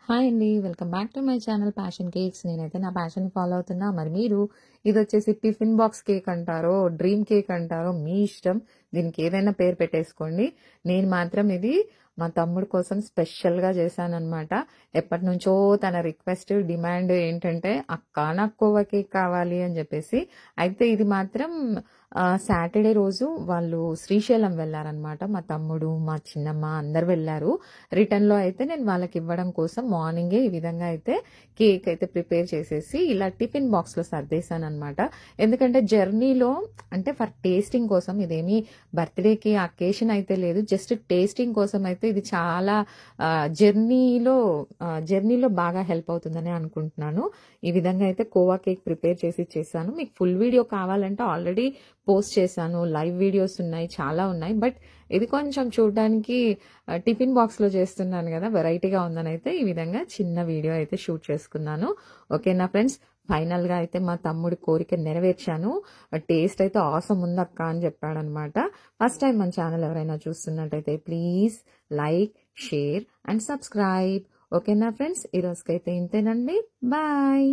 Hi అండి. Welcome back to my channel passion cakes. నేనైతే నా ప్యాషన్ ఫాలో అవుతున్నా. మరి మీరు ఇది వచ్చేసి టిఫిన్ బాక్స్ కేక్ అంటారో, డ్రీమ్ కేక్ అంటారో మీ ఇష్టం. దీనికి ఏదైనా పేరు పెట్టేసుకోండి. నేను మాత్రం ఇది మా తమ్ముడు కోసం స్పెషల్గా చేశానన్నమాట. ఎప్పటి నుంచో తన రిక్వెస్ట్ డిమాండ్ ఏంటంటే అక్క నాకు కోవా కేక్ కావాలి అని చెప్పేసి. అయితే ఇది మాత్రం సాటర్డే రోజు వాళ్ళు శ్రీశైలం వెళ్ళారనమాట. మా తమ్ముడు మా చిన్నమ్మ అందరు వెళ్ళారు. రిటర్న్ లో అయితే నేను వాళ్ళకి ఇవ్వడం కోసం మార్నింగే ఈ విధంగా అయితే కేక్ అయితే ప్రిపేర్ చేసేసి ఇలా టిఫిన్ బాక్స్ లో సర్దేశాను అనమాట. ఎందుకంటే జర్నీలో అంటే ఫర్ టేస్టింగ్ కోసం, ఇదేమి బర్త్డేకి అకేషన్ అయితే లేదు, జస్ట్ టేస్టింగ్ కోసం అయితే ఇది చాలా జర్నీలో బాగా హెల్ప్ అవుతుందని అనుకుంటున్నాను. ఈ విధంగా అయితే కోవా కేక్ ప్రిపేర్ చేసి ఇచ్చేసాను. మీకు ఫుల్ వీడియో కావాలంటే ఆల్రెడీ పోస్ట్ చేశాను, లైవ్ వీడియోస్ ఉన్నాయి, చాలా ఉన్నాయి. బట్ ఇది కొంచెం చూడడానికి టిఫిన్ బాక్స్ లో చేస్తున్నాను కదా, వెరైటీగా ఉందని అయితే ఈ విధంగా చిన్న వీడియో అయితే షూట్ చేసుకున్నాను. ఓకేనా ఫ్రెండ్స్, ఫైనల్ గా అయితే మా తమ్ముడి కోరిక నెరవేర్చాను. టేస్ట్ అయితే ఆసమ్ ఉందక్క అని చెప్పాడనమాట. ఫస్ట్ టైం మన ఛానల్ ఎవరైనా చూస్తున్నట్టయితే please like, share and subscribe. ఓకేనా ఫ్రెండ్స్, ఈ రోజుకైతే ఇంతేనండి. బాయ్.